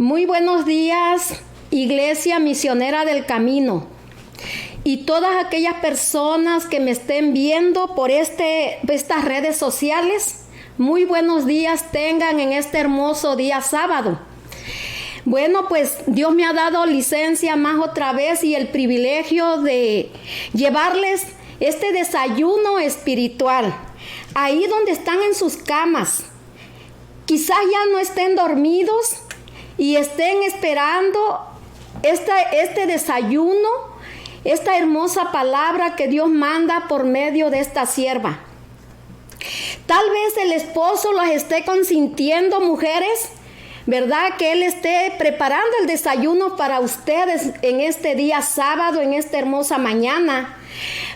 Muy buenos días, Iglesia Misionera del Camino, y todas aquellas personas que me estén viendo por estas redes sociales. Muy buenos días tengan en este hermoso día sábado. Bueno, pues Dios me ha dado licencia más otra vez y el privilegio de llevarles este desayuno espiritual. Ahí donde están en sus camas, quizás ya no estén dormidos y estén esperando este desayuno, esta hermosa palabra que Dios manda por medio de esta sierva. Tal vez el esposo las esté consintiendo, mujeres, ¿verdad? Que él esté preparando el desayuno para ustedes en este día sábado, en esta hermosa mañana.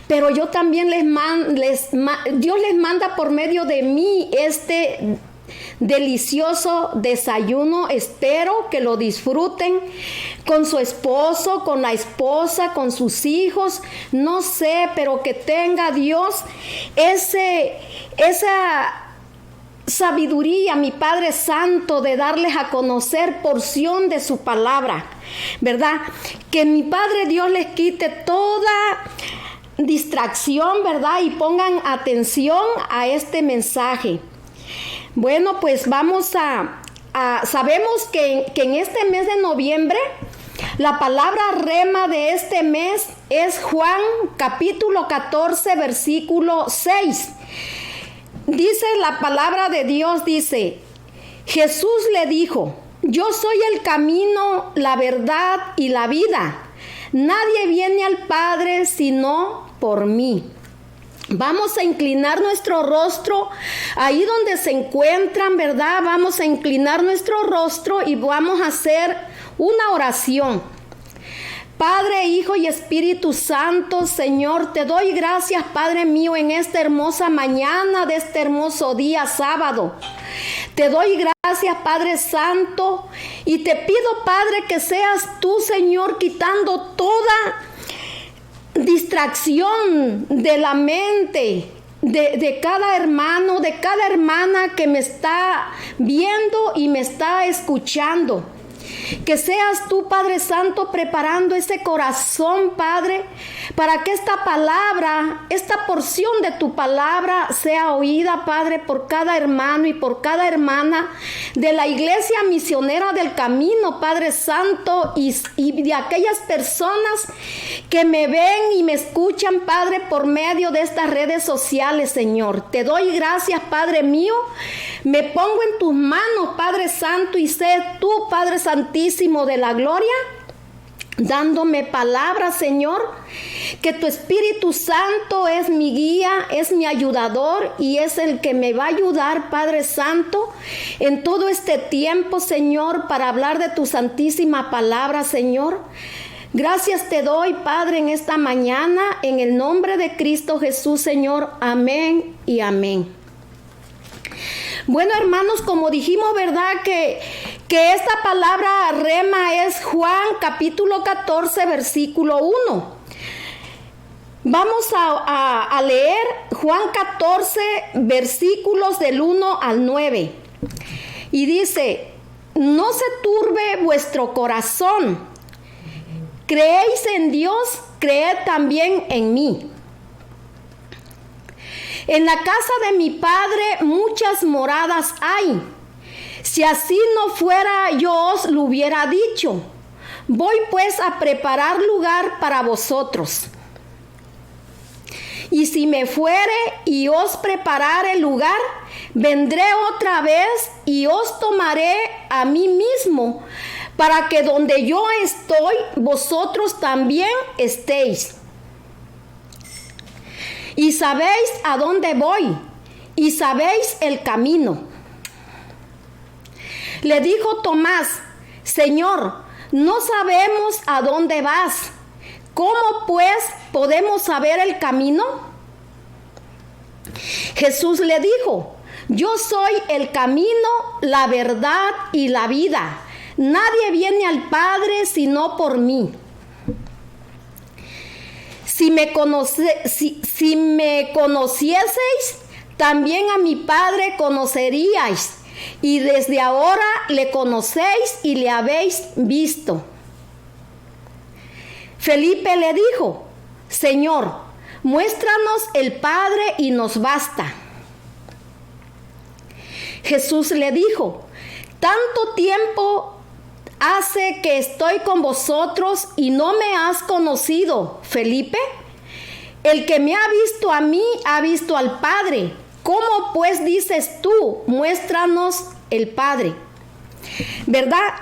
Pero yo también Dios les manda por medio de mí este delicioso desayuno. Espero que lo disfruten con su esposo, con la esposa, con sus hijos, no sé, pero que tenga Dios esa sabiduría, mi Padre Santo, de darles a conocer porción de su palabra, ¿verdad? Que mi Padre Dios les quite toda distracción, ¿verdad? Y pongan atención a este mensaje. Bueno, pues sabemos que en este mes de noviembre, la palabra rema de este mes es Juan capítulo 14, versículo 6. Dice la palabra de Dios, dice, Jesús le dijo, yo soy el camino, la verdad y la vida. Nadie viene al Padre sino por mí. Vamos a inclinar nuestro rostro ahí donde se encuentran, ¿verdad? Vamos a inclinar nuestro rostro y vamos a hacer una oración. Padre, Hijo y Espíritu Santo, Señor, te doy gracias, Padre mío, en esta hermosa mañana de este hermoso día sábado. Te doy gracias, Padre Santo, y te pido, Padre, que seas tú, Señor, quitando toda distracción de la mente de cada hermano, de cada hermana que me está viendo y me está escuchando. Que seas tú, Padre Santo, preparando ese corazón, Padre, para que esta palabra, esta porción de tu palabra sea oída, Padre, por cada hermano y por cada hermana de la Iglesia Misionera del Camino, Padre Santo, y de aquellas personas que me ven y me escuchan, Padre, por medio de estas redes sociales, Señor. Te doy gracias, Padre mío. Me pongo en tus manos, Padre Santo, y sé tú, Padre Santísimo de la gloria, dándome palabras, Señor, que tu Espíritu Santo es mi guía, es mi ayudador y es el que me va a ayudar, Padre Santo, en todo este tiempo, Señor, para hablar de tu santísima palabra, Señor. Gracias te doy, Padre, en esta mañana, en el nombre de Cristo Jesús, Señor. Amén y amén. Bueno, hermanos, como dijimos, ¿verdad? Que esta palabra rema es Juan capítulo 14, versículo 1. Vamos a leer Juan 14, versículos del 1 al 9. Y dice, no se turbe vuestro corazón. Creéis en Dios, creed también en mí. En la casa de mi Padre muchas moradas hay. Si así no fuera, yo os lo hubiera dicho. Voy pues a preparar lugar para vosotros. Y si me fuere y os preparare lugar, vendré otra vez y os tomaré a mí mismo, para que donde yo estoy, vosotros también estéis. Y sabéis a dónde voy, y sabéis el camino. Le dijo Tomás, Señor, no sabemos a dónde vas. ¿Cómo pues podemos saber el camino? Jesús le dijo, yo soy el camino, la verdad y la vida. Nadie viene al Padre sino por mí. Si me conocieseis, también a mi Padre conoceríais. y desde ahora le conocéis y le habéis visto. Felipe le dijo: Señor, muéstranos el Padre y nos basta. Jesús le dijo: tanto tiempo hace que estoy con vosotros y no me has conocido, Felipe. El que me ha visto a mí ha visto al Padre. ¿Cómo pues dices tú, muéstranos el Padre? ¿Verdad?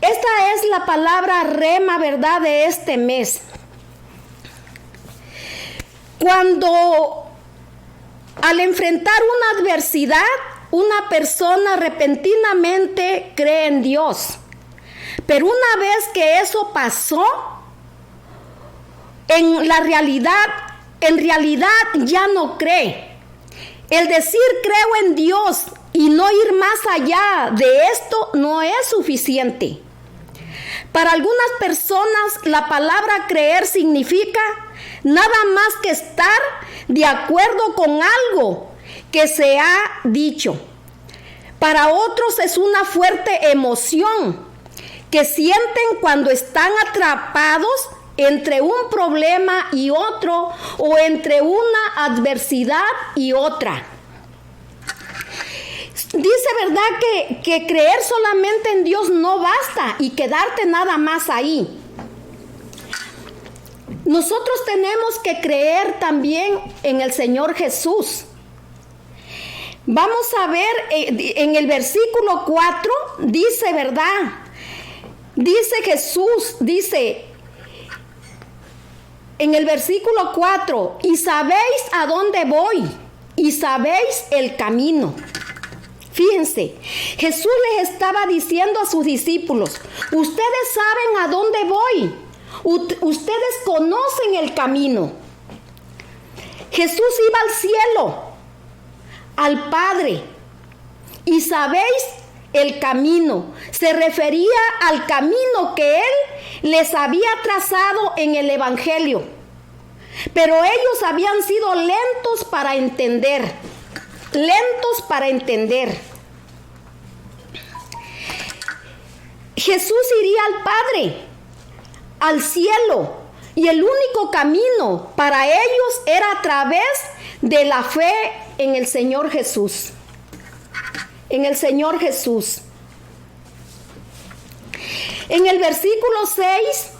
Esta es la palabra rema, ¿verdad?, de este mes. Cuando al enfrentar una adversidad, una persona repentinamente cree en Dios. Pero una vez que eso pasó, en realidad ya no cree. El decir creo en Dios y no ir más allá de esto no es suficiente. Para algunas personas la palabra creer significa nada más que estar de acuerdo con algo que se ha dicho. Para otros es una fuerte emoción que sienten cuando están atrapados entre un problema y otro, o entre una adversidad y otra. Dice, ¿verdad?, que creer solamente en Dios no basta y quedarte nada más ahí. Nosotros tenemos que creer también en el Señor Jesús. Vamos a ver en el versículo 4, dice, ¿verdad? Dice Jesús, dice en el versículo 4, y sabéis a dónde voy, y sabéis el camino. Fíjense, Jesús les estaba diciendo a sus discípulos: ustedes saben a dónde voy, ustedes conocen el camino. Jesús iba al cielo, al Padre, y sabéis el camino. Se refería al camino que Él les había trazado en el Evangelio. Pero ellos habían sido lentos para entender. Jesús iría al Padre, al cielo, y el único camino para ellos era a través de la fe en el Señor Jesús. En el Señor Jesús. En el versículo 6,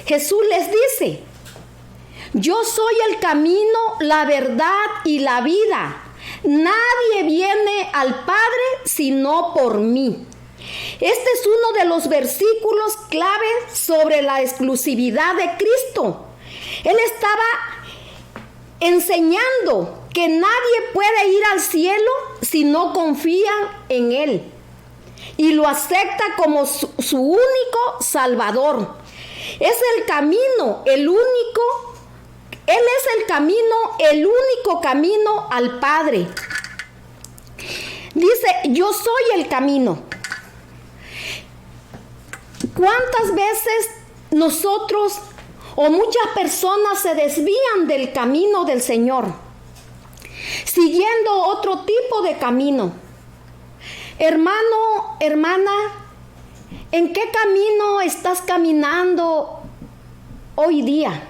Jesús les dice: yo soy el camino, la verdad y la vida. Nadie viene al Padre sino por mí. Este es uno de los versículos clave sobre la exclusividad de Cristo. Él estaba enseñando que nadie puede ir al cielo si no confía en Él y lo acepta como su único Salvador. Es el camino, el único. Él es el camino, el único camino al Padre. Dice: yo soy el camino. ¿Cuántas veces nosotros o muchas personas se desvían del camino del Señor, siguiendo otro tipo de camino? Hermano, hermana, ¿en qué camino estás caminando hoy día?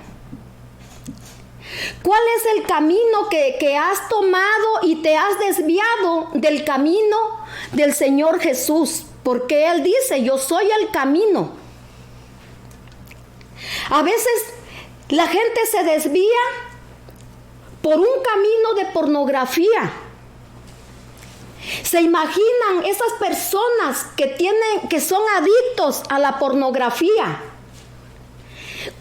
¿Cuál es el camino que has tomado y te has desviado del camino del Señor Jesús? Porque Él dice: yo soy el camino. A veces la gente se desvía por un camino de pornografía. ¿Se imaginan esas personas que son adictos a la pornografía?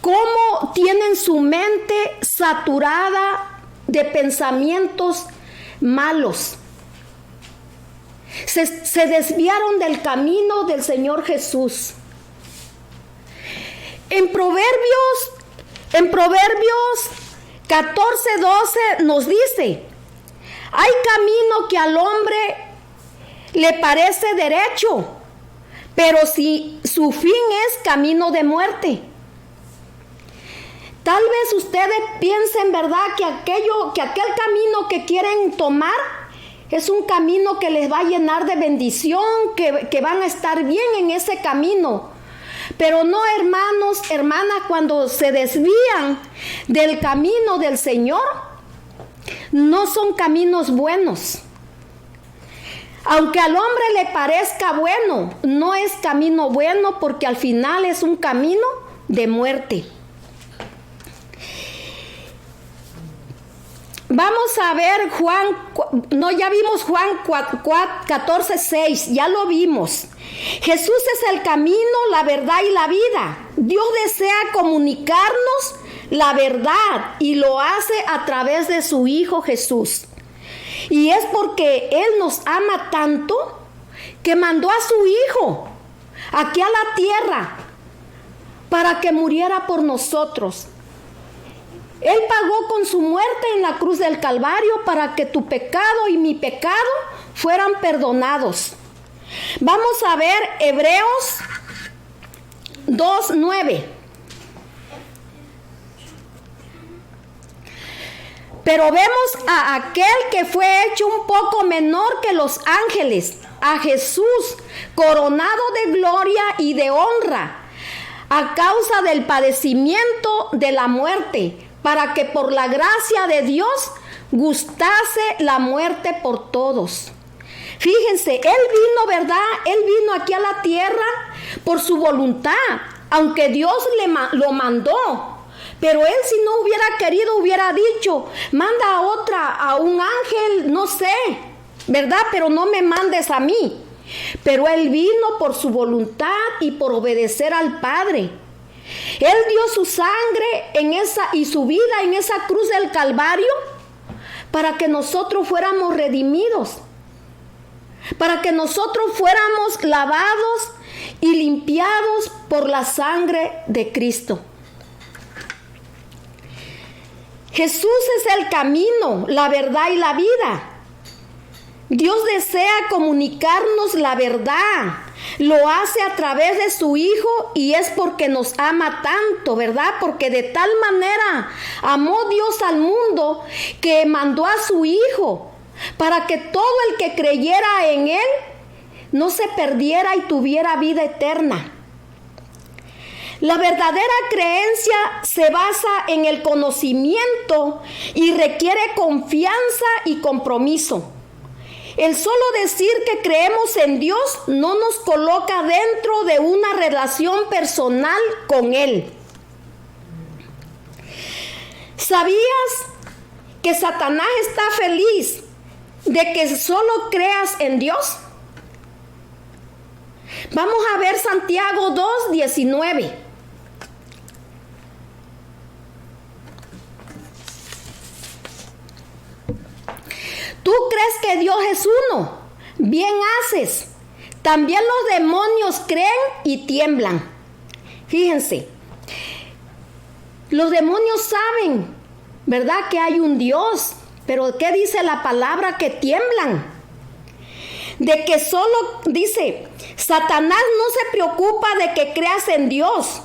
¿Cómo tienen su mente saturada de pensamientos malos? Se desviaron del camino del Señor Jesús. En Proverbios 14:12 nos dice: hay camino que al hombre le parece derecho, pero si su fin es camino de muerte. Tal vez ustedes piensen, ¿verdad?, que aquel camino que quieren tomar Es un camino que les va a llenar de bendición, que van a estar bien en ese camino. Pero no, hermanos, hermanas, cuando se desvían del camino del Señor, no son caminos buenos. Aunque al hombre le parezca bueno, no es camino bueno, porque al final es un camino de muerte. Vamos a ver ya vimos Juan 14:6, ya lo vimos. Jesús es el camino, la verdad y la vida. Dios desea comunicarnos la verdad y lo hace a través de su Hijo Jesús. Y es porque Él nos ama tanto que mandó a su Hijo aquí a la tierra para que muriera por nosotros. Él pagó con su muerte en la cruz del Calvario para que tu pecado y mi pecado fueran perdonados. Vamos a ver Hebreos 2:9. Pero vemos a aquel que fue hecho un poco menor que los ángeles, a Jesús, coronado de gloria y de honra, a causa del padecimiento de la muerte, para que por la gracia de Dios gustase la muerte por todos. Fíjense, Él vino, ¿verdad? Él vino aquí a la tierra por su voluntad, aunque Dios lo mandó. Pero Él, si no hubiera querido, hubiera dicho, manda a un ángel, no sé, ¿verdad? Pero no me mandes a mí. Pero Él vino por su voluntad y por obedecer al Padre. Él dio su sangre y su vida en esa cruz del Calvario para que nosotros fuéramos redimidos, para que nosotros fuéramos lavados y limpiados por la sangre de Cristo. Jesús es el camino, la verdad y la vida. Dios desea comunicarnos la verdad. Lo hace a través de su Hijo y es porque nos ama tanto, ¿verdad? Porque de tal manera amó Dios al mundo que mandó a su Hijo para que todo el que creyera en Él no se perdiera y tuviera vida eterna. La verdadera creencia se basa en el conocimiento y requiere confianza y compromiso. El solo decir que creemos en Dios no nos coloca dentro de una relación personal con Él. ¿Sabías que Satanás está feliz de que solo creas en Dios? Vamos a ver Santiago 2:19. ¿Tú crees que Dios es uno? Bien haces. También los demonios creen y tiemblan. Fíjense, los demonios saben, ¿verdad?, que hay un Dios. Pero ¿qué dice la palabra? Que tiemblan. De que solo, dice, Satanás no se preocupa de que creas en Dios.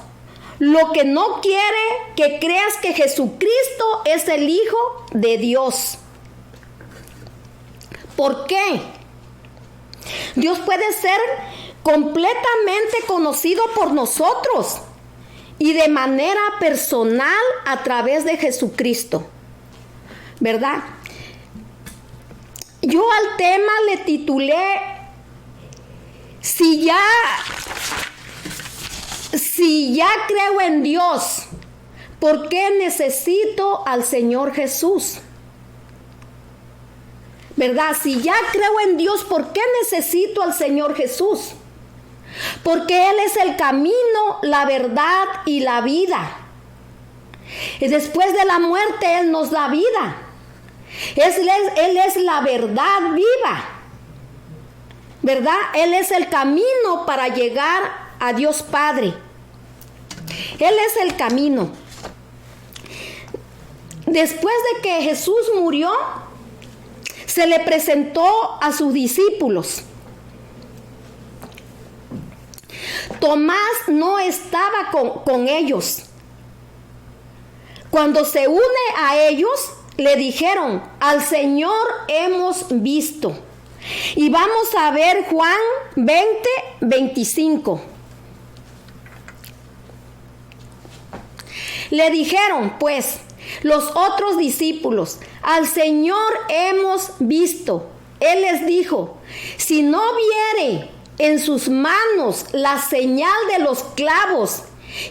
Lo que no quiere que creas que Jesucristo es el Hijo de Dios. ¿Por qué? Dios puede ser completamente conocido por nosotros y de manera personal a través de Jesucristo, ¿verdad? Yo al tema le titulé, si ya creo en Dios, ¿por qué necesito al Señor Jesús? ¿Verdad? Si ya creo en Dios, ¿por qué necesito al Señor Jesús? Porque Él es el camino, la verdad y la vida. Y después de la muerte, Él nos da vida. Él es la verdad viva. ¿Verdad? Él es el camino para llegar a Dios Padre. Él es el camino. Después de que Jesús murió, se le presentó a sus discípulos. Tomás no estaba con ellos. Cuando se une a ellos, le dijeron, al Señor hemos visto. Y vamos a ver Juan 20:25. Le dijeron, pues, los otros discípulos, al Señor hemos visto. Él les dijo, si no viere en sus manos la señal de los clavos,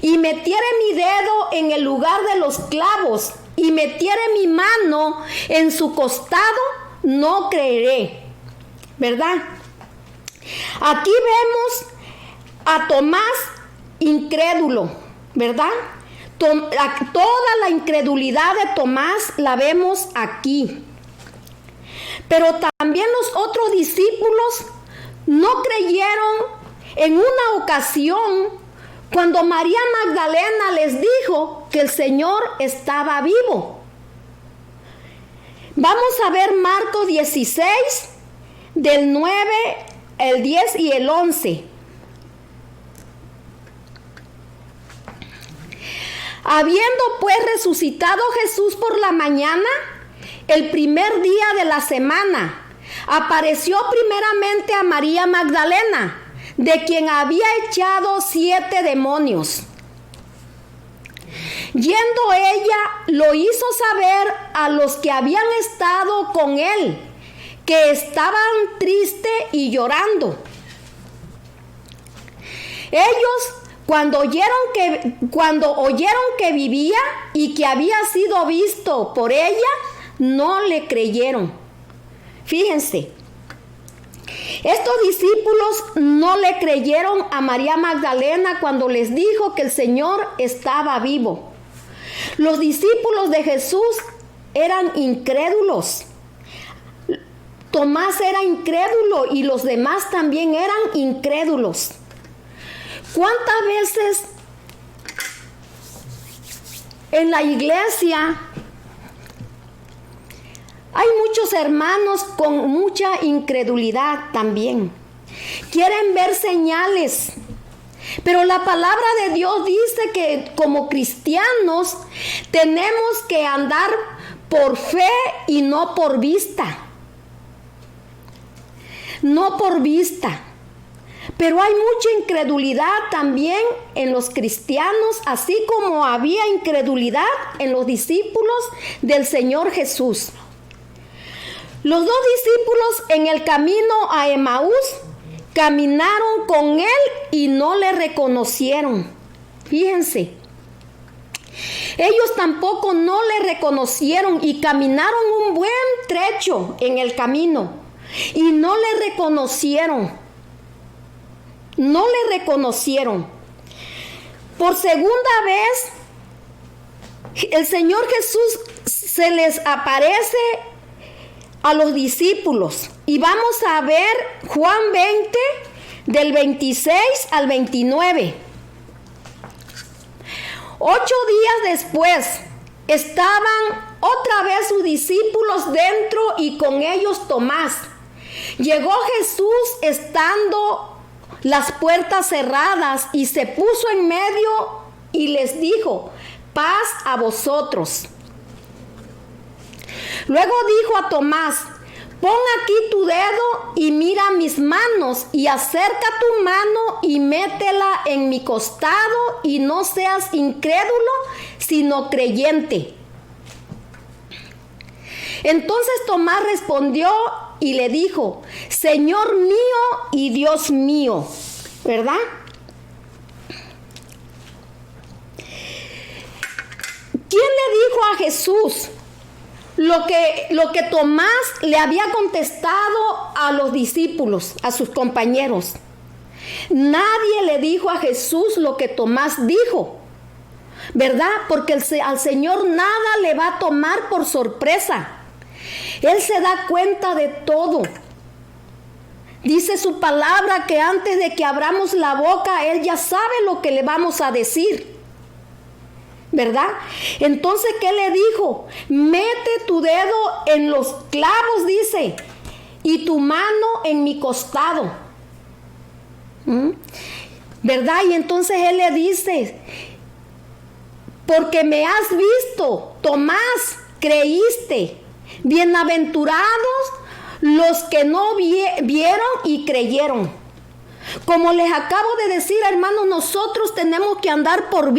y metiere mi dedo en el lugar de los clavos, y metiere mi mano en su costado, no creeré. ¿Verdad? Aquí vemos a Tomás incrédulo, ¿verdad? Toda la incredulidad de Tomás la vemos aquí. Pero también los otros discípulos no creyeron en una ocasión cuando María Magdalena les dijo que el Señor estaba vivo. Vamos a ver Marcos 16, del 9, el 10 y el 11. Habiendo pues resucitado Jesús por la mañana, el primer día de la semana, apareció primeramente a María Magdalena, de quien había echado 7 demonios. Yendo ella, lo hizo saber a los que habían estado con él, que estaban tristes y llorando. Ellos, cuando oyeron que vivía y que había sido visto por ella, no le creyeron. Fíjense, estos discípulos no le creyeron a María Magdalena cuando les dijo que el Señor estaba vivo. Los discípulos de Jesús eran incrédulos. Tomás era incrédulo y los demás también eran incrédulos. ¿Cuántas veces en la iglesia hay muchos hermanos con mucha incredulidad también? Quieren ver señales, pero la palabra de Dios dice que como cristianos tenemos que andar por fe y no por vista. No por vista. Pero hay mucha incredulidad también en los cristianos, así como había incredulidad en los discípulos del Señor Jesús. Los 2 discípulos en el camino a Emaús caminaron con él y no le reconocieron. Fíjense, ellos tampoco no le reconocieron y caminaron un buen trecho en el camino y no le reconocieron. No le reconocieron. Por segunda vez, el Señor Jesús se les aparece a los discípulos. Y vamos a ver Juan 20, del 26 al 29. 8 días después, estaban otra vez sus discípulos dentro y con ellos Tomás. Llegó Jesús estando las puertas cerradas y se puso en medio y les dijo, paz a vosotros. Luego dijo a Tomás, pon aquí tu dedo y mira mis manos y acerca tu mano y métela en mi costado y no seas incrédulo, sino creyente. Entonces Tomás respondió y le dijo, Señor mío y Dios mío, ¿verdad? ¿Quién le dijo a Jesús lo que Tomás le había contestado a los discípulos, a sus compañeros? Nadie le dijo a Jesús lo que Tomás dijo, ¿verdad? Porque al Señor nada le va a tomar por sorpresa. Él se da cuenta de todo. Dice su palabra que antes de que abramos la boca, Él ya sabe lo que le vamos a decir, ¿verdad? Entonces, ¿qué le dijo? Mete tu dedo en los clavos, dice, y tu mano en mi costado. ¿Verdad? Y entonces Él le dice, porque me has visto, Tomás, creíste. Bienaventurados los que no vieron y creyeron. Como les acabo de decir, hermanos, nosotros tenemos que andar por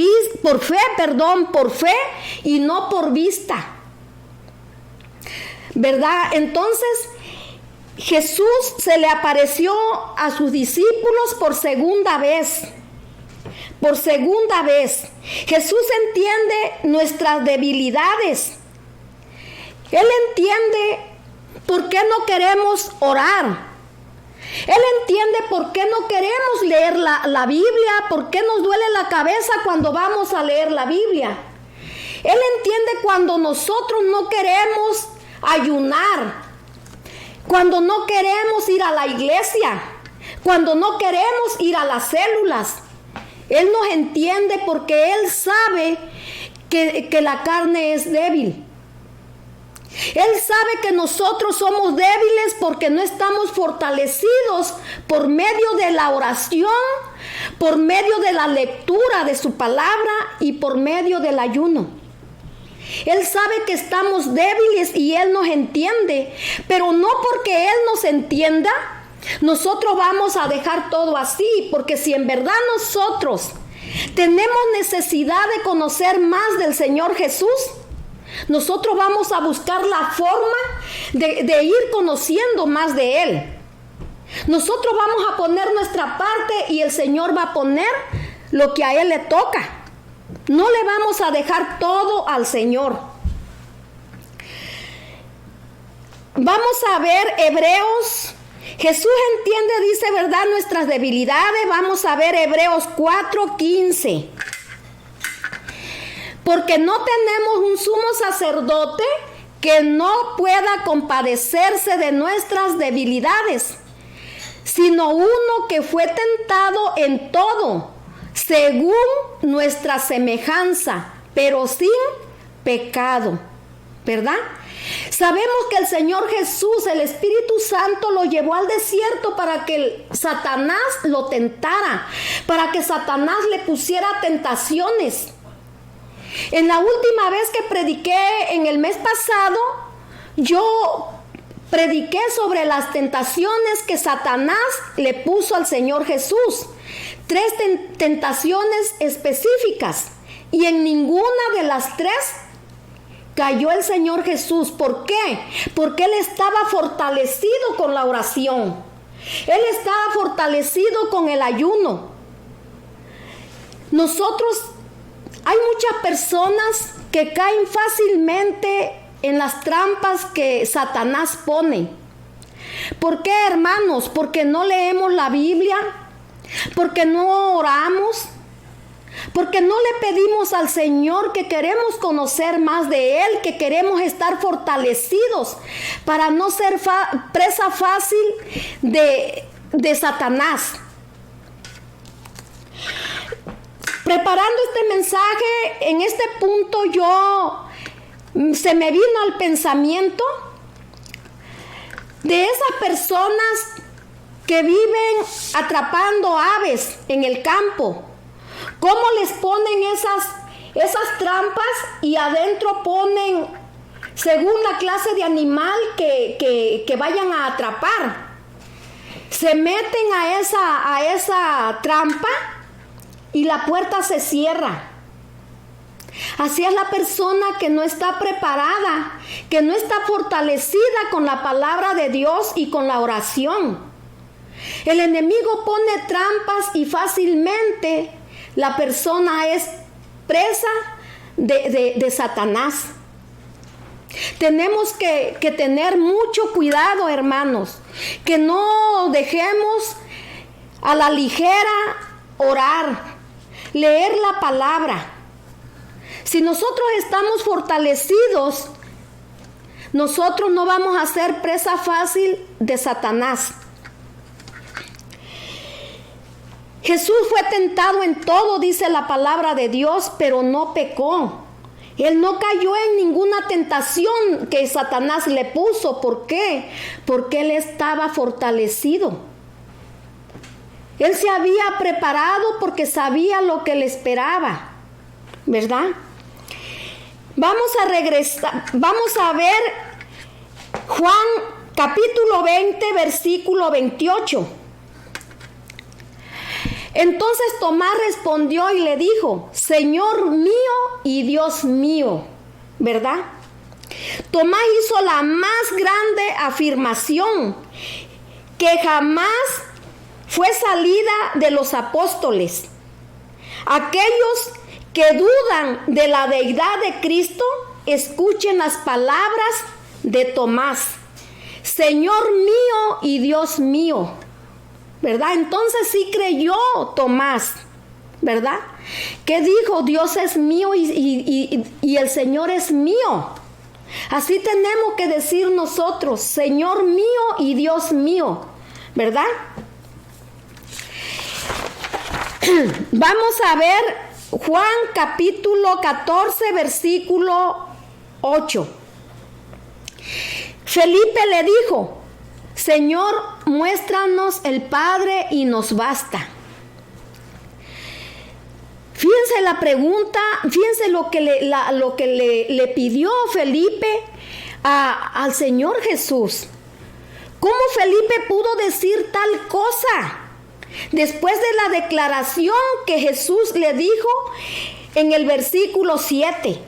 fe y no por vista. ¿Verdad? Entonces, Jesús se le apareció a sus discípulos por segunda vez. Por segunda vez. Jesús entiende nuestras debilidades. Él entiende por qué no queremos orar. Él entiende por qué no queremos leer la Biblia, por qué nos duele la cabeza cuando vamos a leer la Biblia. Él entiende cuando nosotros no queremos ayunar, cuando no queremos ir a la iglesia, cuando no queremos ir a las células. Él nos entiende porque Él sabe que la carne es débil. Él sabe que nosotros somos débiles porque no estamos fortalecidos por medio de la oración, por medio de la lectura de su palabra y por medio del ayuno. Él sabe que estamos débiles y Él nos entiende, pero no porque Él nos entienda, nosotros vamos a dejar todo así, porque si en verdad nosotros tenemos necesidad de conocer más del Señor Jesús, nosotros vamos a buscar la forma de ir conociendo más de Él. Nosotros vamos a poner nuestra parte y el Señor va a poner lo que a Él le toca. No le vamos a dejar todo al Señor. Vamos a ver Hebreos. Jesús entiende, dice, ¿verdad?, nuestras debilidades. Vamos a ver Hebreos 4:15. Porque no tenemos un sumo sacerdote que no pueda compadecerse de nuestras debilidades, sino uno que fue tentado en todo, según nuestra semejanza, pero sin pecado. ¿Verdad? Sabemos que el Señor Jesús, el Espíritu Santo, lo llevó al desierto para que Satanás lo tentara, para que Satanás le pusiera tentaciones. En la última vez que prediqué en el mes pasado, yo prediqué sobre las tentaciones que Satanás le puso al Señor Jesús. 3 tentaciones específicas, y en ninguna de las 3 cayó el Señor Jesús. ¿Por qué? Porque Él estaba fortalecido con la oración. Él estaba fortalecido con el ayuno. Hay muchas personas que caen fácilmente en las trampas que Satanás pone. ¿Por qué, hermanos? Porque no leemos la Biblia, porque no oramos, porque no le pedimos al Señor, que queremos conocer más de Él, que queremos estar fortalecidos para no ser presa fácil de Satanás. Preparando este mensaje, en este punto se me vino al pensamiento de esas personas que viven atrapando aves en el campo. ¿Cómo les ponen esas trampas y adentro ponen según la clase de animal que vayan a atrapar? Se meten a esa trampa y la puerta se cierra. Así es la persona que no está preparada, que no está fortalecida con la palabra de Dios y con la oración. El enemigo pone trampas y fácilmente la persona es presa de Satanás. Tenemos que tener mucho cuidado, hermanos, que no dejemos a la ligera orar, leer la palabra. Si nosotros estamos fortalecidos, nosotros no vamos a ser presa fácil de Satanás. Jesús fue tentado en todo, dice la palabra de Dios, pero no pecó. Él no cayó en ninguna tentación que Satanás le puso. ¿Por qué? Porque él estaba fortalecido. Él se había preparado porque sabía lo que le esperaba, ¿verdad? Vamos a regresar, vamos a ver Juan capítulo 20, versículo 28. Entonces Tomás respondió y le dijo: Señor mío y Dios mío, ¿verdad? Tomás hizo la más grande afirmación que jamás fue salida de los apóstoles. Aquellos que dudan de la deidad de Cristo, escuchen las palabras de Tomás: Señor mío y Dios mío, ¿verdad? Entonces sí creyó Tomás, ¿verdad? Que dijo: Dios es mío y el Señor es mío. Así tenemos que decir nosotros: Señor mío y Dios mío, ¿verdad? Vamos a ver Juan capítulo 14, versículo 8. Felipe le dijo: Señor, muéstranos el Padre y nos basta. Fíjense la pregunta, fíjense lo que le pidió Felipe al Señor Jesús. ¿Cómo Felipe pudo decir tal cosa? Después de la declaración que Jesús le dijo en el versículo 7.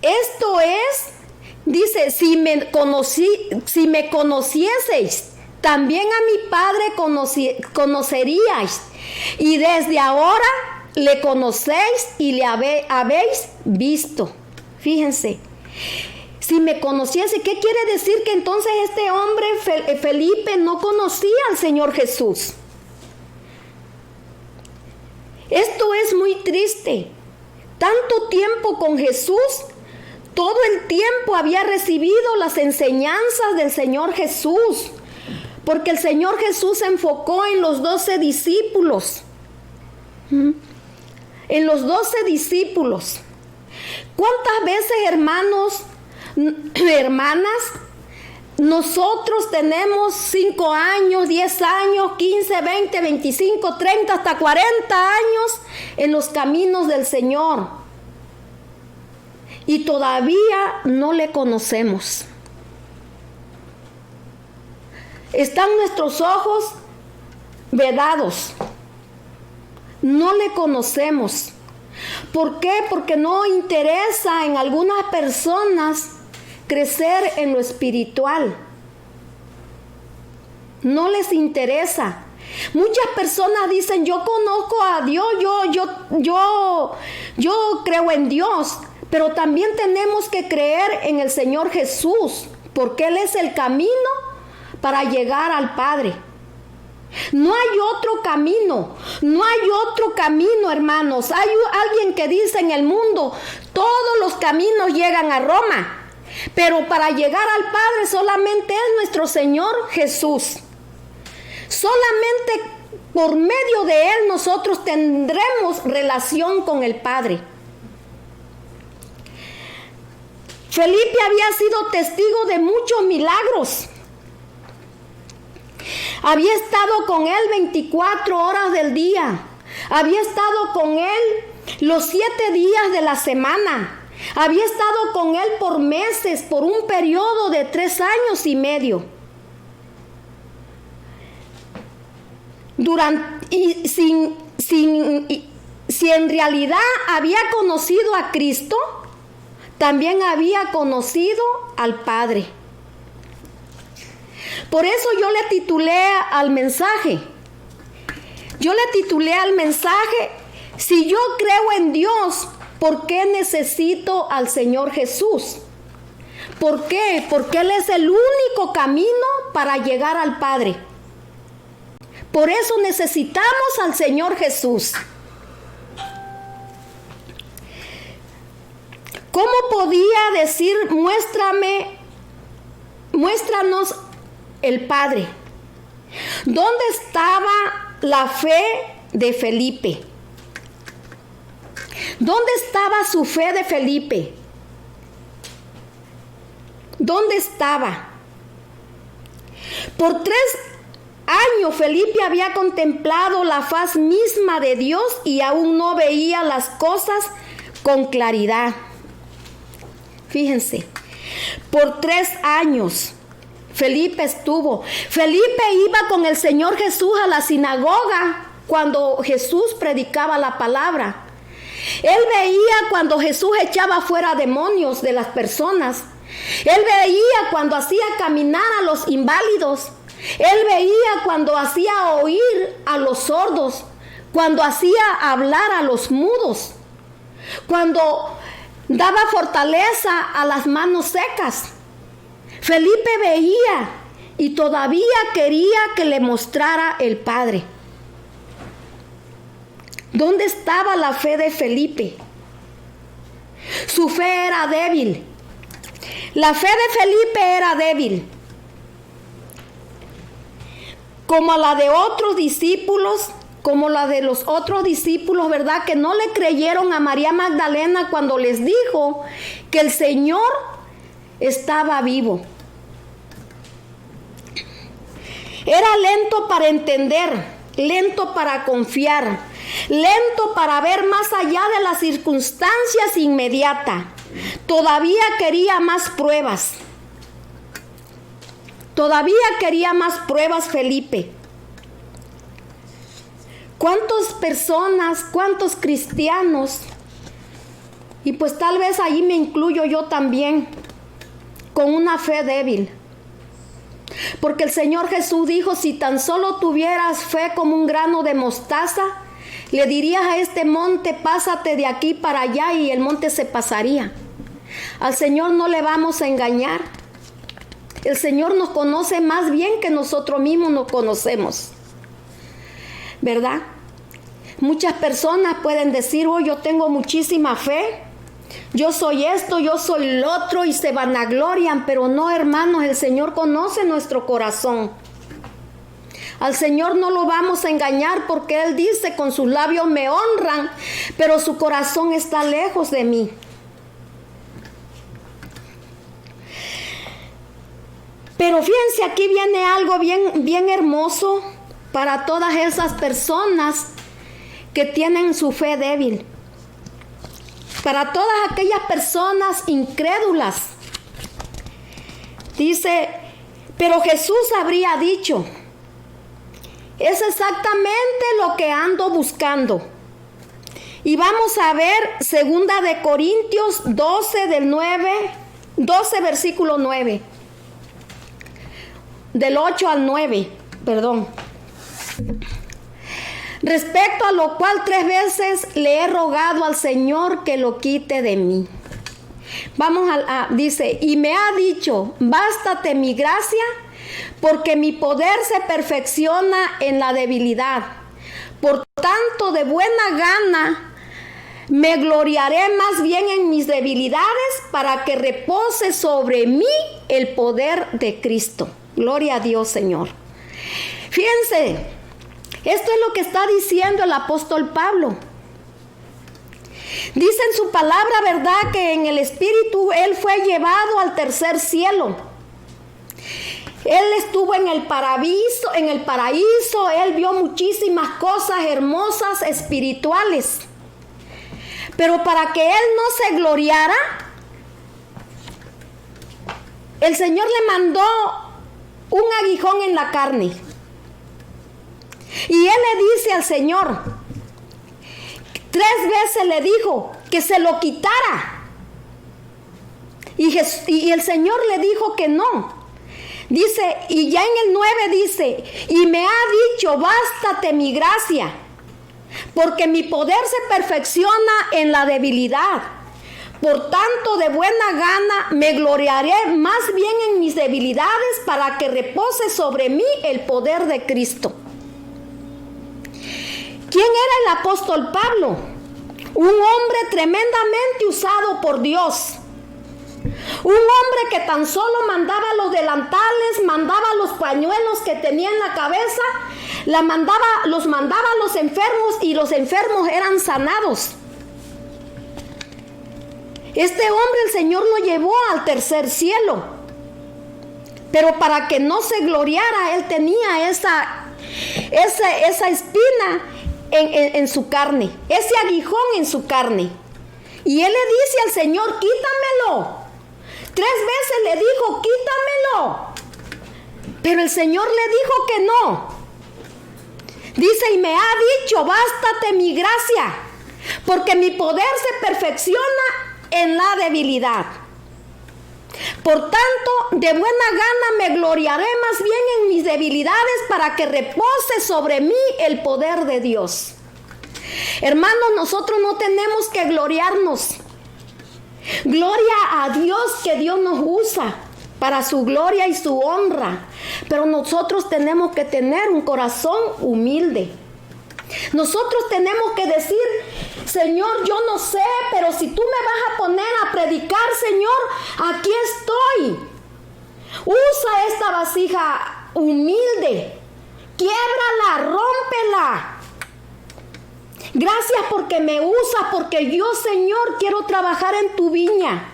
Esto es, dice: si me conocieseis, también a mi Padre conoceríais, y desde ahora le conocéis y le habéis visto. Fíjense, si me conociese, ¿qué quiere decir? Que entonces este hombre, Felipe, no conocía al Señor Jesús. Esto es muy triste. Tanto tiempo con Jesús, todo el tiempo había recibido las enseñanzas del Señor Jesús, porque el Señor Jesús se enfocó en los 12 discípulos. En los 12 discípulos. ¿Cuántas veces, hermanos, hermanas, nosotros tenemos 5 años, 10 años, 15, 20, 25, 30, hasta 40 años en los caminos del Señor y todavía no le conocemos? Están nuestros ojos vedados, no le conocemos. ¿Por qué? Porque no interesa en algunas personas crecer en lo espiritual. No les interesa. Muchas personas dicen: yo conozco a Dios, yo creo en Dios, pero también tenemos que creer en el Señor Jesús, porque Él es el camino para llegar al Padre. No hay otro camino, no hay otro camino, hermanos. Hay alguien que dice en el mundo: todos los caminos llegan a Roma, pero para llegar al Padre solamente es nuestro Señor Jesús. Solamente por medio de Él nosotros tendremos relación con el Padre. Felipe había sido testigo de muchos milagros. Había estado con Él 24 horas del día. Había estado con Él los 7 días de la semana. Había estado con Él por meses, por un periodo de 3 años y medio. Si en realidad había conocido a Cristo, también había conocido al Padre. Por eso yo le titulé al mensaje. Si yo creo en Dios, ¿por qué necesito al Señor Jesús? ¿Por qué? Porque Él es el único camino para llegar al Padre. Por eso necesitamos al Señor Jesús. ¿Cómo podía decir: muéstranos el Padre? ¿Dónde estaba la fe de Felipe? ¿Dónde estaba su fe de Felipe? ¿Dónde estaba? Por 3 años Felipe había contemplado la faz misma de Dios y aún no veía las cosas con claridad. Fíjense, por 3 años Felipe iba con el Señor Jesús a la sinagoga cuando Jesús predicaba la palabra. Él veía cuando Jesús echaba fuera demonios de las personas. Él veía cuando hacía caminar a los inválidos. Él veía cuando hacía oír a los sordos, cuando hacía hablar a los mudos, cuando daba fortaleza a las manos secas. Felipe veía y todavía quería que le mostrara el Padre. ¿Dónde estaba la fe de Felipe? Su fe era débil. La fe de Felipe era débil, como la de otros discípulos, como la de los otros discípulos, ¿verdad? Que no le creyeron a María Magdalena cuando les dijo que el Señor estaba vivo. Era lento para entender, lento para confiar, lento para ver más allá de las circunstancias inmediatas. Todavía quería más pruebas. Todavía quería más pruebas Felipe. ¿Cuántas personas, cuántos cristianos, y pues tal vez ahí me incluyo yo también, con una fe débil? Porque el Señor Jesús dijo, si tan solo tuvieras fe como un grano de mostaza, le dirías a este monte, pásate de aquí para allá, y el monte se pasaría. Al Señor no le vamos a engañar. El Señor nos conoce más bien que nosotros mismos nos conocemos, ¿verdad? Muchas personas pueden decir, oh, yo tengo muchísima fe, yo soy esto, yo soy lo otro, y se vanaglorian, pero no, hermanos, el Señor conoce nuestro corazón. Al Señor no lo vamos a engañar, porque Él dice, con sus labios me honran, pero su corazón está lejos de mí. Pero fíjense, aquí viene algo bien hermoso para todas esas personas que tienen su fe débil. Para todas aquellas personas incrédulas. Dice, pero Jesús habría dicho, es exactamente lo que ando buscando. Y vamos a ver 2 de Corintios 12 versículo 9. Del 8 al 9, perdón. Respecto a lo cual 3 veces le he rogado al Señor que lo quite de mí. Dice, y me ha dicho, bástate mi gracia, porque mi poder se perfecciona en la debilidad. Por tanto, de buena gana me gloriaré más bien en mis debilidades, para que repose sobre mí el poder de Cristo. Gloria a Dios, Señor. Fíjense, esto es lo que está diciendo el apóstol Pablo. Dice en su palabra, ¿verdad?, que en el Espíritu Él fue llevado al tercer cielo. Él estuvo en el paraíso, Él vio muchísimas cosas hermosas espirituales. Pero para que Él no se gloriara, el Señor le mandó un aguijón en la carne. Y Él le dice al Señor, 3 veces le dijo que se lo quitara. Y el Señor le dijo que no. Dice, y ya en el 9 dice, y me ha dicho, bástate mi gracia, porque mi poder se perfecciona en la debilidad. Por tanto, de buena gana me gloriaré más bien en mis debilidades, para que repose sobre mí el poder de Cristo. ¿Quién era el apóstol Pablo? Un hombre tremendamente usado por Dios. Un hombre que tan solo mandaba los delantales, mandaba los pañuelos que tenía en la cabeza, los mandaba a los enfermos, y los enfermos eran sanados. Este hombre el Señor lo llevó al tercer cielo, pero para que no se gloriara, él tenía esa esa espina en su carne, ese aguijón en su carne. Y él le dice al Señor, quítamelo. 3 veces le dijo, quítamelo. Pero el Señor le dijo que no. Dice, y me ha dicho, bástate mi gracia, porque mi poder se perfecciona en la debilidad. Por tanto, de buena gana me gloriaré más bien en mis debilidades, para que repose sobre mí el poder de Dios. Hermanos, nosotros no tenemos que gloriarnos. Gloria a Dios, que Dios nos usa para su gloria y su honra. Pero nosotros tenemos que tener un corazón humilde. Nosotros tenemos que decir, Señor, yo no sé, pero si tú me vas a poner a predicar, Señor, aquí estoy. Usa esta vasija humilde. Quiébrala, rómpela. Gracias porque me usas, porque yo, Señor, quiero trabajar en tu viña.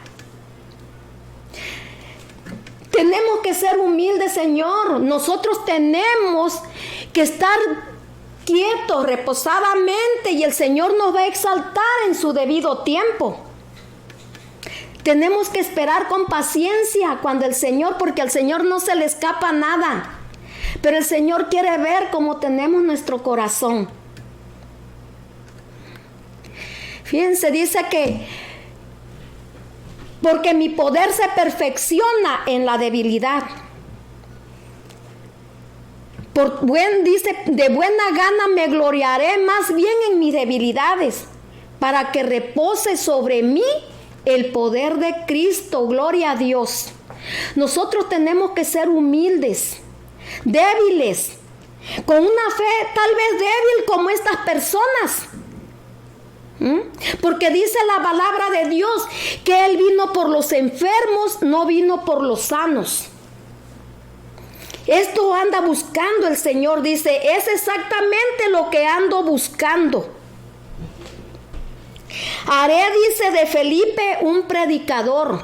Tenemos que ser humildes, Señor. Nosotros tenemos que estar quietos, reposadamente, y el Señor nos va a exaltar en su debido tiempo. Tenemos que esperar con paciencia cuando el Señor, porque al Señor no se le escapa nada. Pero el Señor quiere ver cómo tenemos nuestro corazón. Fíjense, dice que porque mi poder se perfecciona en la debilidad. Dice, de buena gana me gloriaré más bien en mis debilidades, para que repose sobre mí el poder de Cristo. Gloria a Dios. Nosotros tenemos que ser humildes, débiles, con una fe tal vez débil como estas personas. Porque dice la palabra de Dios que Él vino por los enfermos, no vino por los sanos. Esto anda buscando el Señor, dice, es exactamente lo que ando buscando. Haré, dice, de Felipe un predicador.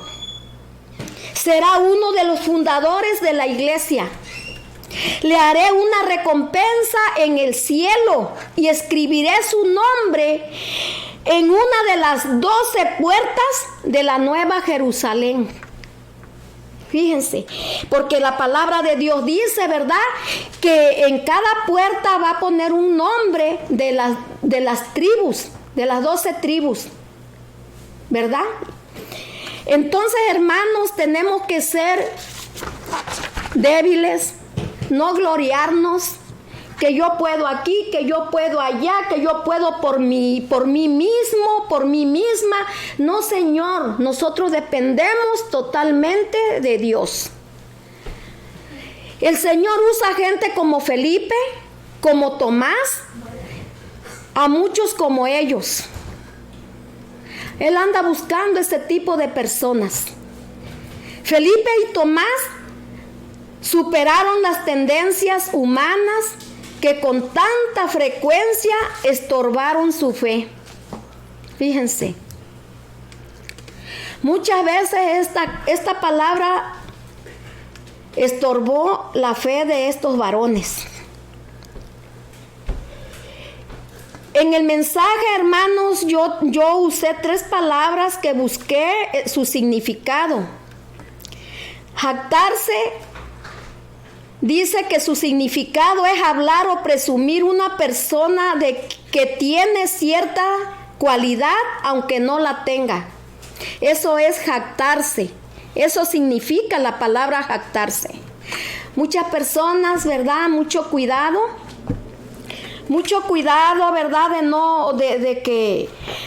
Será uno de los fundadores de la iglesia. Le haré una recompensa en el cielo y escribiré su nombre en una de las 12 puertas de la Nueva Jerusalén. Fíjense, porque la palabra de Dios dice, ¿verdad?, que en cada puerta va a poner un nombre de las tribus, de las 12 tribus, ¿verdad? Entonces, hermanos, tenemos que ser débiles, no gloriarnos, que yo puedo aquí, que yo puedo allá, que yo puedo por mí mismo, por mí misma. No, Señor, nosotros dependemos totalmente de Dios. El Señor usa gente como Felipe, como Tomás, a muchos como ellos. Él anda buscando ese tipo de personas. Felipe y Tomás superaron las tendencias humanas que con tanta frecuencia estorbaron su fe. Fíjense, muchas veces esta palabra estorbó la fe de estos varones. En el mensaje, hermanos, yo usé 3 palabras que busqué su significado. Jactarse, dice que su significado es hablar o presumir una persona de que tiene cierta cualidad aunque no la tenga. Eso es jactarse. Eso significa la palabra jactarse. Muchas personas, ¿verdad? Mucho cuidado, ¿verdad?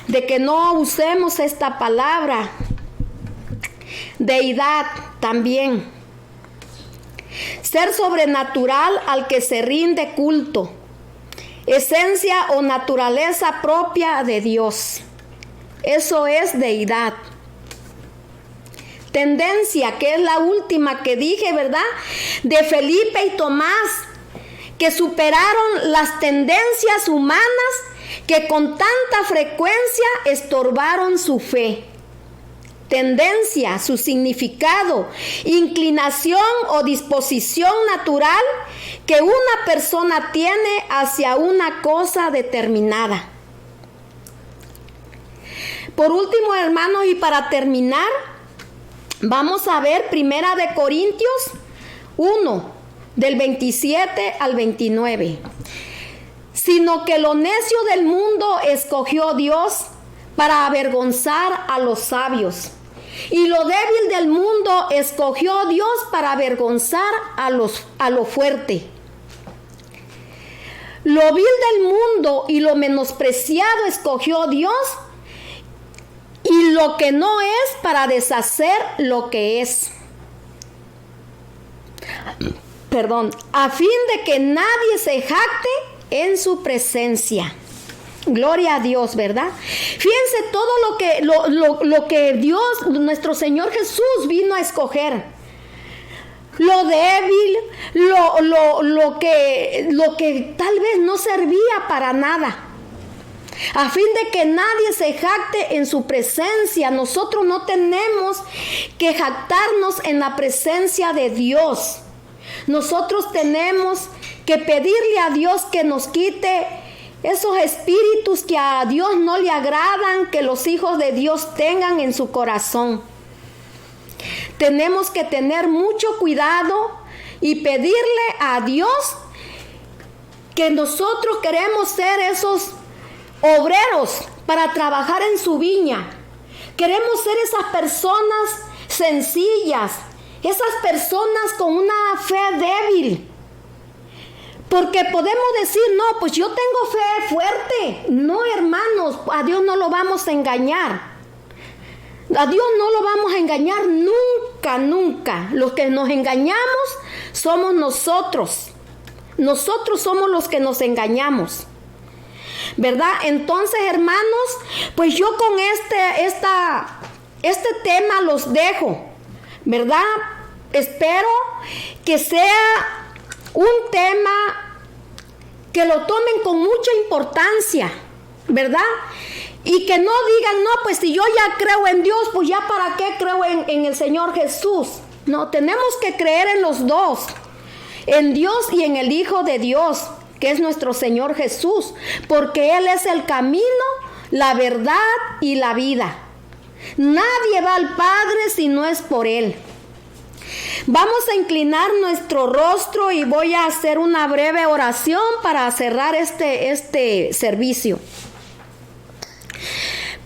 De que no usemos esta palabra. Deidad también. Ser sobrenatural al que se rinde culto. Esencia o naturaleza propia de Dios. Eso es deidad. Tendencia, que es la última que dije, ¿verdad? De Felipe y Tomás, que superaron las tendencias humanas que con tanta frecuencia estorbaron su fe. tendencia, su significado, inclinación o disposición natural que una persona tiene hacia una cosa determinada. Por último, hermanos, y para terminar, vamos a ver 1 Corintios 1, del 27 al 29. Sino que lo necio del mundo escogió Dios para avergonzar a los sabios. Y lo débil del mundo escogió Dios para avergonzar a lo fuerte. Lo vil del mundo y lo menospreciado escogió Dios, y lo que no es para deshacer lo que es. A fin de que nadie se jacte en su presencia. Gloria a Dios, ¿verdad? Fíjense todo lo que Dios, nuestro Señor Jesús, vino a escoger. Lo débil, lo que tal vez no servía para nada. A fin de que nadie se jacte en su presencia. Nosotros no tenemos que jactarnos en la presencia de Dios. Nosotros tenemos que pedirle a Dios que nos quite esos espíritus que a Dios no le agradan, que los hijos de Dios tengan en su corazón. Tenemos que tener mucho cuidado y pedirle a Dios que nosotros queremos ser esos obreros para trabajar en su viña. Queremos ser esas personas sencillas, esas personas con una fe débil. Porque podemos decir, no, pues yo tengo fe fuerte. No, hermanos, a Dios no lo vamos a engañar. A Dios no lo vamos a engañar nunca, nunca. Los que nos engañamos somos nosotros. Nosotros somos los que nos engañamos, ¿verdad? Entonces, hermanos, pues yo con este tema los dejo, ¿verdad? Espero que sea un tema que lo tomen con mucha importancia, ¿verdad? Y que no digan, no, pues si yo ya creo en Dios, pues ya para qué creo en el Señor Jesús. No, tenemos que creer en los dos, en Dios y en el Hijo de Dios, que es nuestro Señor Jesús, porque Él es el camino, la verdad y la vida. Nadie va al Padre si no es por Él. Vamos a inclinar nuestro rostro y voy a hacer una breve oración para cerrar este servicio.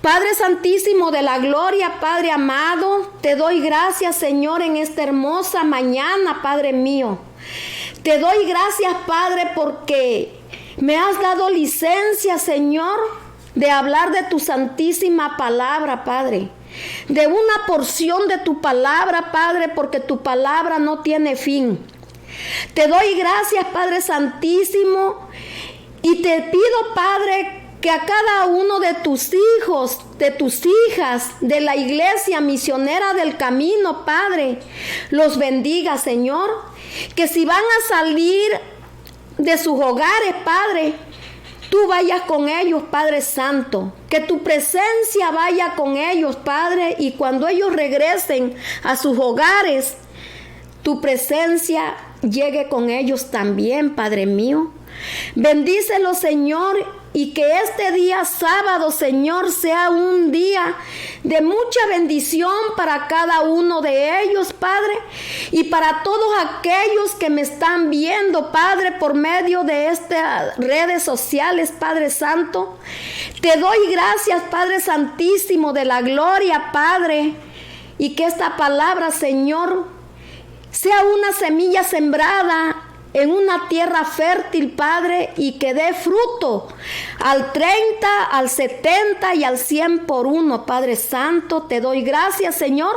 Padre Santísimo de la Gloria, Padre amado, te doy gracias, Señor, en esta hermosa mañana, Padre mío. Te doy gracias, Padre, porque me has dado licencia, Señor, de hablar de tu santísima palabra, Padre. De una porción de tu palabra, Padre, porque tu palabra no tiene fin. Te doy gracias, Padre Santísimo, y te pido, Padre, que a cada uno de tus hijos, de tus hijas, de la iglesia misionera del camino, Padre, los bendiga, Señor. Que si van a salir de sus hogares, Padre, tú vayas con ellos, Padre Santo. Que tu presencia vaya con ellos, Padre, y cuando ellos regresen a sus hogares, tu presencia llegue con ellos también, Padre mío. Bendícelos, Señor, y que este día sábado, Señor, sea un día de mucha bendición para cada uno de ellos, Padre, y para todos aquellos que me están viendo, Padre, por medio de estas redes sociales, Padre Santo. Te doy gracias, Padre Santísimo de la Gloria, Padre, y que esta palabra, Señor, sea una semilla sembrada en una tierra fértil, Padre, y que dé fruto al 30, al 70 y al 100 por uno, Padre Santo. Te doy gracias, Señor,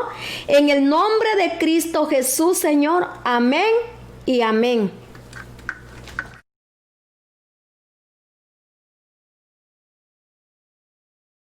en el nombre de Cristo Jesús, Señor. Amén y amén.